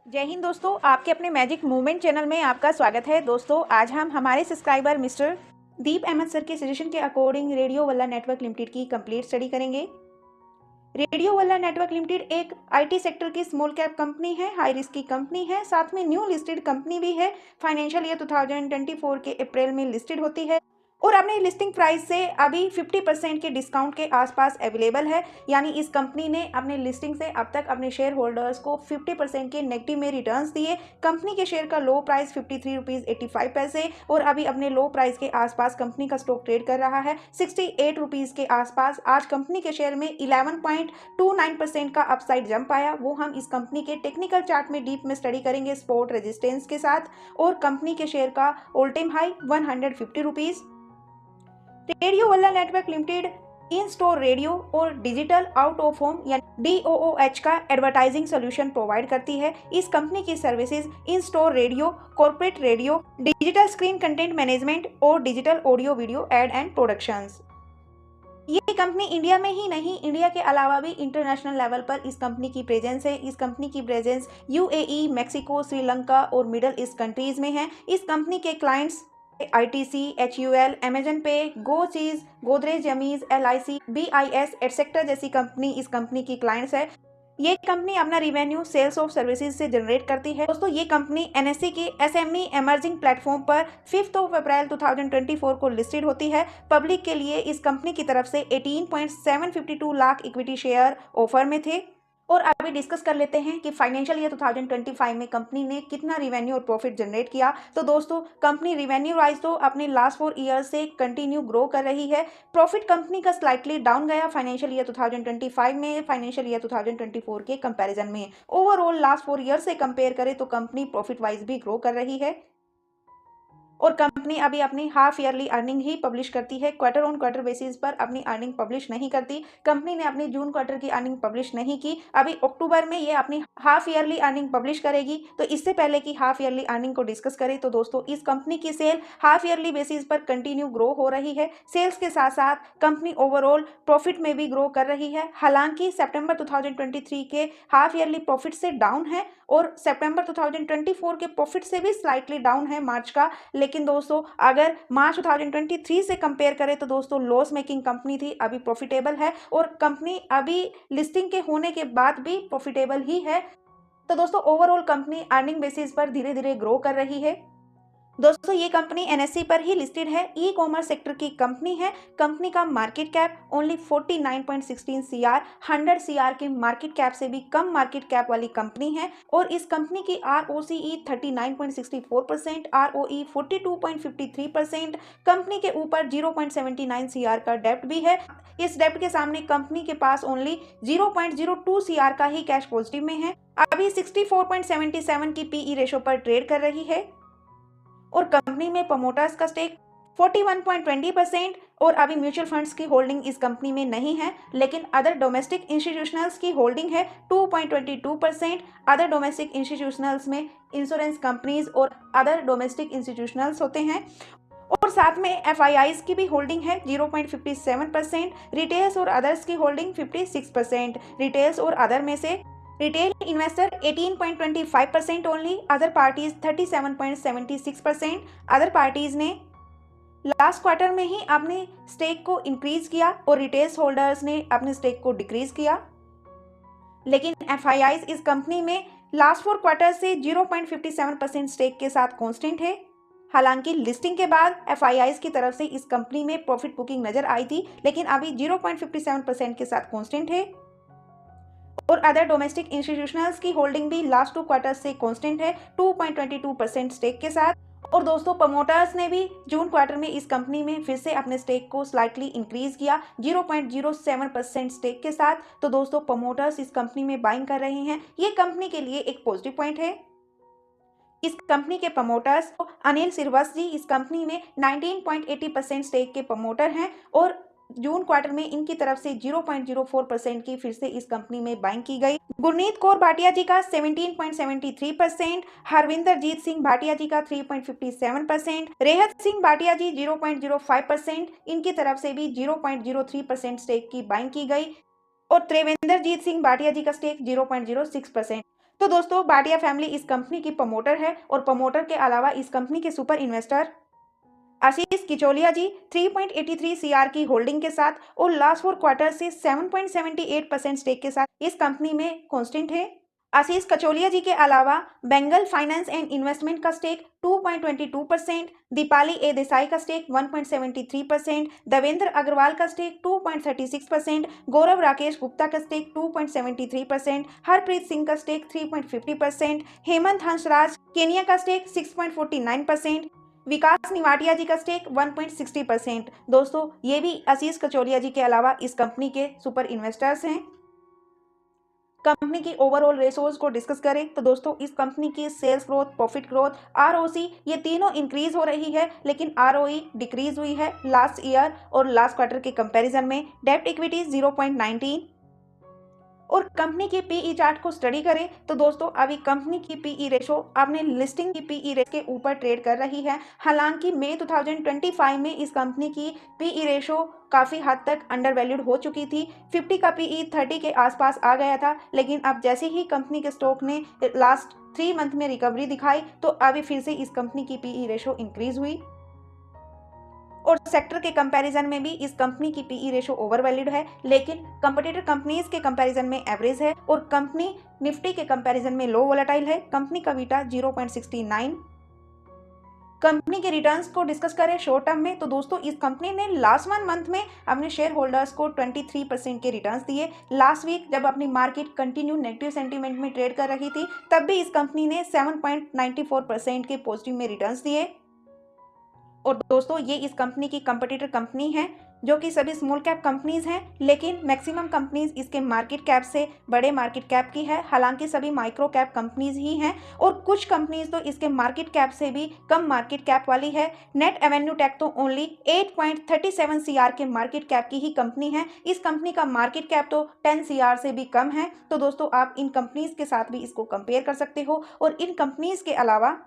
जय हिंद दोस्तों, आपके अपने मैजिक मूवमेंट चैनल में आपका स्वागत है। दोस्तों आज हम हमारे सब्सक्राइबर मिस्टर दीप अहमद सर के सजेशन के अकॉर्डिंग रेडियो वल्ला नेटवर्क लिमिटेड की कंप्लीट स्टडी करेंगे। रेडियो वल्ला नेटवर्क लिमिटेड एक आईटी सेक्टर की स्मॉल कैप कंपनी है, हाई रिस्क की कंपनी है, साथ में न्यू लिस्टेड कंपनी भी है। फाइनेंशियल ईयर 2024 के अप्रैल में लिस्टेड होती है और अपने लिस्टिंग प्राइस से अभी 50% के डिस्काउंट के आसपास अवेलेबल है। यानी इस कंपनी ने अपने लिस्टिंग से अब तक अपने शेयर होल्डर्स को 50% के नेगेटिव में रिटर्न्स दिए। कंपनी के शेयर का लो प्राइस 53 रुपीज़ 85 और अभी अपने लो प्राइस के आसपास कंपनी का स्टॉक ट्रेड कर रहा है 68 रुपीज़ के आसपास। आज कंपनी के शेयर में 11.29% का अपसाइड जंप आया, वो हम इस कंपनी के टेक्निकल चार्ट में डीप में स्टडी करेंगे सपोर्ट रेजिस्टेंस के साथ। और कंपनी के शेयर का all time high 150 rupees. Radiowalla network limited in store radio और डिजिटल आउट ऑफ होम या DOOH का एडवर्टाइजिंग सोल्यूशन प्रोवाइड करती है। इस कंपनी की services in store radio, corporate radio, digital screen content management और digital audio video ad and productions. ये company India में ही नहीं, इंडिया के अलावा भी इंटरनेशनल लेवल पर इस कंपनी की प्रेजेंस है। इस कंपनी की प्रेजेंस UAE, मैक्सिको, श्रीलंका और मिडल ईस्ट कंट्रीज में है। इस कंपनी के क्लाइंट्स ITC, HUL, अमेजन पे, गो चीज, Godrej Yummies, LIC, BIS etcetera जैसी कंपनी इस कंपनी की क्लाइंट्स है। ये कंपनी अपना रिवेन्यू सेल्स ऑफ सर्विसेज से जनरेट करती है। दोस्तों ये कंपनी NSE की SME एमर्जिंग प्लेटफॉर्म पर 5 अप्रैल 2024 को लिस्टेड होती है। पब्लिक के लिए इस कंपनी की तरफ से 18.752 लाख इक्विटी शेयर ऑफर में थे। और अभी डिस्कस कर लेते हैं कि फाइनेंशियल ईयर 2025 में कंपनी ने कितना रिवेन्यू और प्रॉफिट जनरेट किया। तो दोस्तों कंपनी रिवेन्यू वाइज तो अपने लास्ट 4 ईयर से कंटिन्यू ग्रो कर रही है। प्रॉफिट कंपनी का स्लाइटली डाउन गया फाइनेंशियल ईयर 2025 में फाइनेंशियल ईयर 2024 के कंपैरिजन में। ओवरऑल लास्ट 4 ईयर से कंपेयर करें तो कंपनी प्रॉफिट वाइज भी ग्रो कर रही है। और कंपनी अभी अपनी हाफ ईयरली अर्निंग ही पब्लिश करती है, क्वार्टर ऑन क्वार्टर बेसिस पर अपनी अर्निंग पब्लिश नहीं करती। कंपनी ने अपनी जून क्वार्टर की अर्निंग पब्लिश नहीं की, अभी अक्टूबर में ये अपनी हाफ ईयरली अर्निंग पब्लिश करेगी। तो इससे पहले कि हाफ ईयरली अर्निंग को डिस्कस करें तो दोस्तों इस कंपनी की सेल हाफ ईयरली बेसिस पर कंटिन्यू ग्रो हो रही है। सेल्स के साथ साथ कंपनी ओवरऑल प्रॉफिट में भी ग्रो कर रही है। हालांकि सितंबर 2023 के हाफ ईयरली प्रॉफिट से डाउन है और सितंबर 2024 के प्रॉफिट से भी स्लाइटली डाउन है मार्च का। लेकिन दोस्तों अगर मार्च 2023 से कंपेयर करें तो दोस्तों लॉस मेकिंग कंपनी थी, अभी प्रॉफिटेबल है और कंपनी अभी लिस्टिंग के होने के बाद भी प्रॉफिटेबल ही है। तो दोस्तों ओवरऑल कंपनी अर्निंग बेसिस पर धीरे धीरे ग्रो कर रही है। दोस्तों ये कंपनी NSE पर ही लिस्टेड है, ई कॉमर्स सेक्टर की कंपनी है। कंपनी का market cap only 49.16 CR, 100 CR के मार्केट कैप से भी कम मार्केट कैप वाली कंपनी है। और इस कंपनी की ROCE 39.64%, ROE 42.53%। कंपनी के ऊपर 0.79 CR का डेप्ट भी है। इस डेप्ट के सामने कंपनी के पास ओनली 0.02 CR का ही कैश पॉजिटिव में है। अभी 64.77 की PE रेशो पर ट्रेड कर रही है। और कंपनी में प्रमोटर्स का स्टेक 41.20% और अभी म्यूचुअल फंड्स की होल्डिंग इस कंपनी में नहीं है, लेकिन अदर डोमेस्टिक इंस्टीट्यूशनल्स की होल्डिंग है 2.22%। अदर डोमेस्टिक इंस्टीट्यूशनल्स में इंश्योरेंस कंपनीज और अदर डोमेस्टिक इंस्टीट्यूशनल्स होते हैं। और साथ में FIIs की भी होल्डिंग है 0.57%। रिटेल्स और अदर्स की होल्डिंग 56%। रिटेल्स और अदर में से retail investor 18.25% only, other parties 37.76%। Other parties ने लास्ट क्वार्टर में ही अपने स्टेक को इंक्रीज किया और रिटेल्स होल्डर्स ने अपने स्टेक को डिक्रीज किया। लेकिन FIIs इस कंपनी में लास्ट 4 क्वार्टर से 0.57% स्टेक के साथ कांस्टेंट है। हालांकि लिस्टिंग के बाद FIIs की तरफ से इस कंपनी में प्रॉफिट बुकिंग नजर आई थी, लेकिन अभी 0.57% के साथ कांस्टेंट है। और अदर डोमेस्टिक इंस्टीट्यूशनल्स की होल्डिंग भी लास्ट 2 क्वार्टर से कांस्टेंट है 2.22% स्टेक के साथ। और दोस्तों प्रमोटर्स ने भी जून क्वार्टर में इस कंपनी में फिर से अपने स्टेक को स्लाइटली इंक्रीज किया 0.07% स्टेक के साथ। तो दोस्तों प्रमोटर्स इस कंपनी में बाइंग कर रहे हैं, ये कंपनी के लिए एक पॉजिटिव पॉइंट है। इस कंपनी के प्रमोटर्स अनिल सिरवस जी इस कंपनी में 19.80% स्टेक के प्रमोटर हैं और जून क्वार्टर में इनकी तरफ से 0.04% की फिर से इस कंपनी में बाइंग की गई। गुरनीत कौर भाटिया जी का 17.73%, हरविंदरजीत सिंह भाटिया जी का 3.57%, रेहत सिंह भाटिया जी 0.05%, इनकी तरफ से भी 0.03% स्टेक की बाइंग की गई। और त्रिवेंद्रजीत सिंह भाटिया जी का स्टेक 0.06%। तो दोस्तों भाटिया फैमिली इस कंपनी की प्रमोटर है और प्रमोटर के अलावा इस कंपनी के सुपर इन्वेस्टर आशीष किचोलिया जी 3.83 सीआर की होल्डिंग के साथ और लास्ट 4 क्वार्टर से 7.78% स्टेक के साथ इस कंपनी में कांस्टेंट है। आशीष कचोलिया जी के अलावा बेंगल फाइनेंस एंड इन्वेस्टमेंट का स्टेक 2.22%, दीपाली ए देसाई का स्टेक 1.73%, देवेंद्र अग्रवाल का स्टेक 2.36%, गौरव राकेश गुप्ता का स्टेक 2.73%, हरप्रीत सिंह का स्टेक 3.50%, हेमंत हंसराज केनिया का स्टेक 6.49%, विकास निवाटिया जी का स्टेक 1.60%। दोस्तों ये भी आशीष कचोलिया जी के अलावा इस कंपनी के सुपर इन्वेस्टर्स हैं। कंपनी की ओवरऑल रेशोज को डिस्कस करें तो दोस्तों इस कंपनी की sales growth, profit growth, ROC ये तीनों इंक्रीज हो रही है, लेकिन आरओई डिक्रीज हुई है लास्ट ईयर और लास्ट क्वार्टर के कंपैरिजन में। डेब्ट इक्विटी 0.19 और कंपनी की पीई चार्ट को स्टडी करें तो दोस्तों अभी कंपनी की पीई रेशो अपने लिस्टिंग की पीई रेशो के ऊपर ट्रेड कर रही है। हालांकि मई 2025 में इस कंपनी की पीई रेशो काफ़ी हद तक अंडर वैल्यूड हो चुकी थी। 50 का पीई 30 के आसपास आ गया था, लेकिन अब जैसे ही कंपनी के स्टॉक ने लास्ट 3 मंथ में रिकवरी दिखाई तो अभी फिर से इस कंपनी की पीई रेशो इंक्रीज हुई और सेक्टर के कंपैरिजन में भी इस कंपनी की पीई रेशो ओवर वैल्यूड है, लेकिन कंपटीटर कंपनीज के कंपैरिजन में एवरेज है और कंपनी निफ्टी के कंपैरिजन में लो वोलेटाइल है। कंपनी का बीटा 0.69। कंपनी के रिटर्न्स को डिस्कस करें शॉर्ट टर्म में तो दोस्तों इस कंपनी ने लास्ट 1 मंथ में अपने शेयर होल्डर्स को 23% के रिटर्न्स दिए। लास्ट वीक जब अपनी मार्केट कंटिन्यू नेगेटिव सेंटीमेंट में ट्रेड कर रही थी तब भी इस कंपनी ने 7.94% के पॉजिटिव में रिटर्न्स दिए। और दोस्तों ये इस कंपनी की कंपटीटर कंपनी है जो कि सभी स्मॉल कैप कंपनीज हैं, लेकिन मैक्सिमम कंपनीज इसके मार्केट कैप से बड़े मार्केट कैप की है। हालांकि सभी माइक्रो कैप कंपनीज ही हैं और कुछ कंपनीज तो इसके मार्केट कैप से भी कम मार्केट कैप वाली है। नेट एवेन्यू टैक तो ओनली 8.37 सीआर के मार्केट कैप की ही कंपनी है। इस कंपनी का मार्केट कैप तो 10 सीआर से भी कम है। तो दोस्तों आप इन कंपनीज के साथ भी इसको कंपेयर कर सकते हो। और इन कंपनीज के अलावा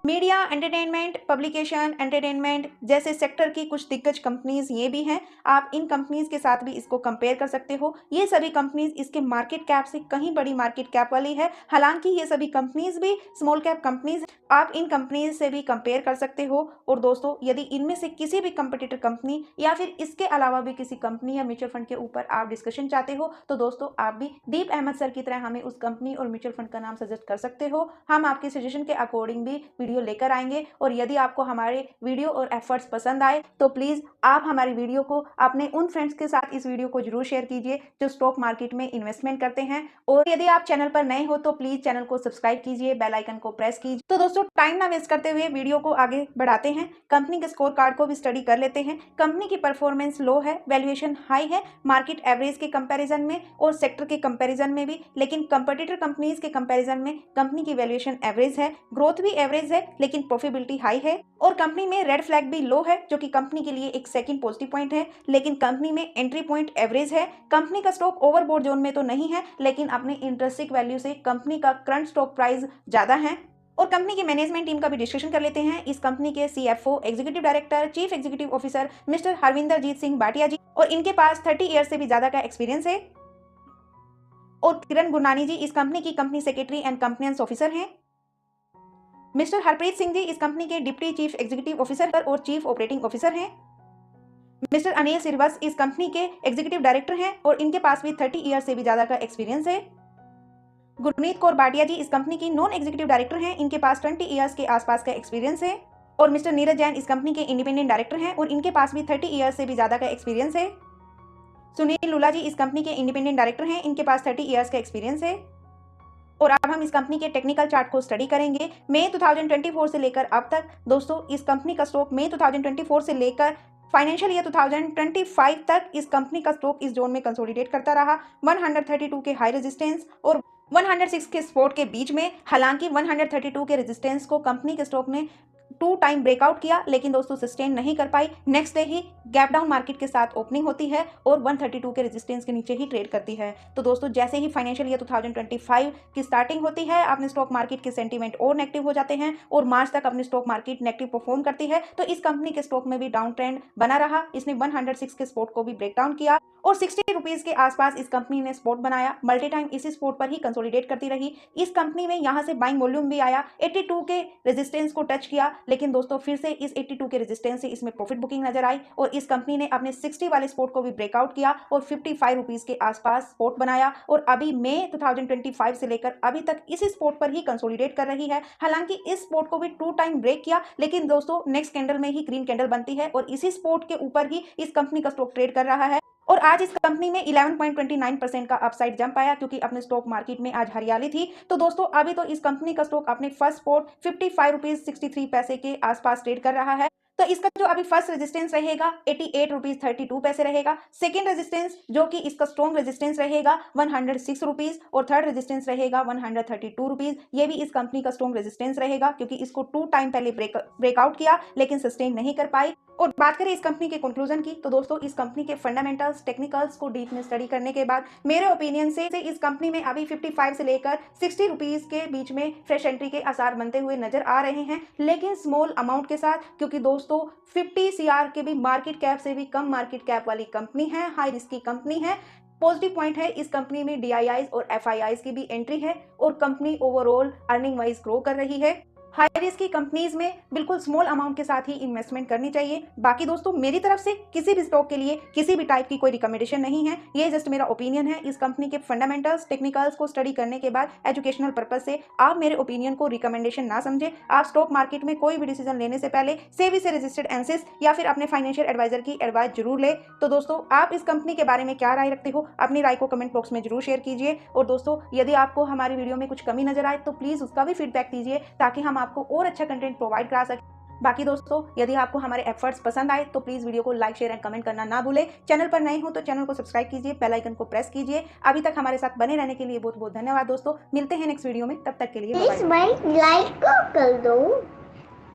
मीडिया, एंटरटेनमेंट, पब्लिकेशन, एंटरटेनमेंट जैसे सेक्टर की कुछ दिग्गज कंपनीज ये भी हैं। आप इन कंपनीज के साथ भी इसको कंपेयर कर सकते हो। ये सभी कंपनीज इसके मार्केट कैप से कहीं बड़ी मार्केट कैप वाली है। हालांकि ये सभी कंपनीज भी स्मॉल कैप कंपनीज, आप इन कंपनीज से भी कंपेयर कर सकते हो। और दोस्तों यदि इनमें से किसी भी कंपटीटर कंपनी या फिर इसके अलावा भी किसी कंपनी या म्यूचुअल फंड के ऊपर आप डिस्कशन चाहते हो तो दोस्तों आप भी दीप अहमद सर की तरह हमें उस कंपनी और म्यूचुअल फंड का नाम सजेस्ट कर सकते हो। हम आपके सजेशन के अकॉर्डिंग भी वीडियो लेकर आएंगे। और यदि आपको हमारे वीडियो और एफर्ट्स पसंद आए तो प्लीज़ आप हमारी वीडियो को अपने उन फ्रेंड्स के साथ इस वीडियो को जरूर शेयर कीजिए जो स्टॉक मार्केट में इन्वेस्टमेंट करते हैं। और यदि आप चैनल पर नए हो तो प्लीज़ चैनल को सब्सक्राइब कीजिए, बेल आइकन को प्रेस कीजिए। तो दोस्तों टाइम ना वेस्ट करते हुए वीडियो को आगे बढ़ाते हैं। कंपनी के स्कोर कार्ड को भी स्टडी कर लेते हैं। कंपनी की परफॉर्मेंस लो है, वैल्यूएशन हाई है मार्केट एवरेज के कंपैरिजन में और सेक्टर के कंपैरिजन में भी, लेकिन कंपटीटर कंपनीज के कंपैरिजन में कंपनी की वैल्यूएशन एवरेज है, ग्रोथ भी एवरेज है, लेकिन प्रॉफिटेबिलिटी हाई है। और कंपनी में रेड फ्लैग भी लो है जो कि कंपनी के लिए एक सेकंड पॉजिटिव पॉइंट है, लेकिन कंपनी में एंट्री पॉइंट एवरेज है। कंपनी का स्टॉक ओवरबॉट जोन में तो नहीं है, लेकिन अपने इंट्रिंसिक वैल्यू से कंपनी का करंट स्टॉक प्राइस ज्यादा है। और कंपनी की मैनेजमेंट टीम का भी डिस्कशन कर लेते हैं। इस कंपनी के CFO, executive director, chief executive officer mister Harvinder Jeet Singh Bhatia ji, और इनके पास 30 ईयर से भी ज्यादा का एक्सपीरियंस है। और किरण गुरनानी जी इस कंपनी की company secretary and compliance officer हैं। मिस्टर हरप्रीत सिंह जी इस कंपनी के डिप्टी चीफ एग्जीक्यूटिव ऑफिसर और चीफ ऑपरेटिंग ऑफिसर हैं। मिस्टर अनिल सिरवस इस कंपनी के एग्जीक्यूटिव डायरेक्टर हैं और इनके पास भी 30 ईयर से भी ज्यादा का एक्सपीरियंस है। गुरमीत कौर भाटिया जी इस कंपनी की नॉन एग्जीक्यूटिव डायरेक्टर हैं, इनके पास 20 ईयर्स के आसपास का एक्सपीरियंस है। और मिस्टर नीरज जैन इस कंपनी के इंडिपेंडेंट डायरेक्टर हैं और इनके पास भी 30 ईयर्स से भी ज्यादा का एक्सपीरियंस है। सुनील लूला जी इस कंपनी के इंडिपेंडेंट डायरेक्टर हैं, इनके पास 30 ईयर्स का एक्सपीरियंस है। और अब हम इस कंपनी के टेक्निकल चार्ट को स्टडी करेंगे मई 2024 से लेकर अब तक। दोस्तों इस कंपनी का स्टॉक मई 2024 से लेकर फाइनेंशियल ईयर 2025 तक इस कंपनी का स्टॉक इस जोन में कंसोलिडेट करता रहा। 132 के हाई रेजिस्टेंस और 106 के सपोर्ट के बीच में। हालांकि 132 के रेजिस्टेंस को कंपनी के स्टॉक ने टू टाइम ब्रेकआउट किया, लेकिन दोस्तों सस्टेन नहीं कर पाई। नेक्स्ट डे ही गैप डाउन मार्केट के साथ ओपनिंग होती है और 132 के रेजिस्टेंस के नीचे ही ट्रेड करती है। तो दोस्तों जैसे ही फाइनेंशियल ईयर 2025 की स्टार्टिंग होती है, अपने स्टॉक मार्केट के सेंटीमेंट और नेगेटिव हो जाते हैं और मार्च तक अपनी स्टॉक मार्केट नेगेटिव परफॉर्म करती है। तो इस कंपनी के स्टॉक में भी डाउन ट्रेंड बना रहा। इसने 106 के स्पॉट को भी ब्रेक डाउन किया और 60 रुपीज के आसपास इस कंपनी ने स्पॉट बनाया। मल्टी टाइम इसी स्पॉट पर ही कंसोलिडेट करती रही। इस कंपनी में यहां से बाइंग वॉल्यूम भी आया, 82 के रेजिस्टेंस को टच किया, लेकिन दोस्तों फिर से इस 82 के रेजिस्टेंस से इसमें प्रॉफिट बुकिंग नजर आई और इस कंपनी ने अपने 60 वाले स्पॉट को भी ब्रेकआउट किया और 55 रुपीज के आसपास स्पॉट बनाया और अभी मई 2025 से लेकर अभी तक इसी स्पॉट पर ही कंसोलिडेट कर रही है। हालांकि इस स्पॉट को भी 2 टाइम ब्रेक किया, लेकिन दोस्तों नेक्स्ट कैंडल में ही ग्रीन कैंडल बनती है और इसी स्पॉट के ऊपर ही इस कंपनी का स्टॉक ट्रेड कर रहा है। और आज इस कंपनी में 11.29% का अपसाइड जंप आया क्योंकि अपने स्टॉक मार्केट में आज हरियाली थी। तो दोस्तों अभी तो इस कंपनी का स्टॉक अपने फर्स्ट स्पॉट 55 रुपीज 63 पैसे के आसपास ट्रेड कर रहा है। तो इसका जो अभी फर्स्ट रेजिस्टेंस रहेगा 88 रुपीज 32 पैसे रहेगा। सेकंड रेजिस्टेंस जो कि इसका स्ट्रॉन्ग रेजिस्टेंस रहेगा 106 रुपीज और थर्ड रेजिस्टेंस रहेगा 132 रुपीज। ये भी इस कंपनी का स्ट्रॉन्ग रेजिस्टेंस रहेगा क्योंकि इसको 2 टाइम पहले ब्रेकआउट किया लेकिन सस्टेन नहीं कर पाई। और बात करें इस कंपनी के कंक्लूजन की, तो दोस्तों इस कंपनी के फंडामेंटल्स टेक्निकल्स को डीप में स्टडी करने के बाद मेरे ओपिनियन से इस कंपनी में अभी 55 से लेकर 60 रुपीज के बीच में फ्रेश एंट्री के आसार बनते हुए नजर आ रहे हैं, लेकिन स्मॉल अमाउंट के साथ, क्योंकि दोस्तों 50 सीआर के भी मार्केट कैप से भी कम मार्केट कैप वाली कंपनी है, हाई रिस्क की कंपनी है। पॉजिटिव पॉइंट है इस कंपनी में डीआईआईज और एफआईआईज की भी एंट्री है और company overall earning wise grow कर रही है। हाई रिस्क की कंपनीज में बिल्कुल स्मॉल अमाउंट के साथ ही इन्वेस्टमेंट करनी चाहिए। बाकी दोस्तों मेरी तरफ से किसी भी स्टॉक के लिए किसी भी टाइप की कोई रिकमेंडेशन नहीं है, ये जस्ट मेरा ओपिनियन है। इस कंपनी के फंडामेंटल्स टेक्निकल्स को स्टडी करने के बाद एजुकेशनल पर्पज से आप मेरे ओपिनियन को रिकमेंडेशन ना समझे। आप स्टॉक मार्केट में कोई भी डिसीजन लेने से पहले सेबी से रजिस्टर्ड एनसिस या फिर अपने फाइनेंशियल एडवाइजर की एडवाइस जरूर ले। तो दोस्तों आप इस कंपनी के बारे में क्या राय रखते हो, अपनी राय को कमेंट बॉक्स में जरूर शेयर कीजिए। और दोस्तों यदि आपको हमारी वीडियो में कुछ कमी नजर आए तो प्लीज उसका भी फीडबैक दीजिए ताकि हम आपको और अच्छा कंटेंट प्रोवाइड करा सके। बाकी दोस्तों यदि आपको हमारे एफर्ट्स पसंद आए तो प्लीज वीडियो को लाइक शेयर एंड कमेंट करना ना भूलें। चैनल पर नए हो तो चैनल को सब्सक्राइब कीजिए, बेल आइकन को प्रेस कीजिए। अभी तक हमारे साथ बने रहने के लिए बहुत बहुत धन्यवाद दोस्तों। मिलते हैं नेक्स्ट वीडियो में, तब तक के लिए प्लीज लाइक कर दो।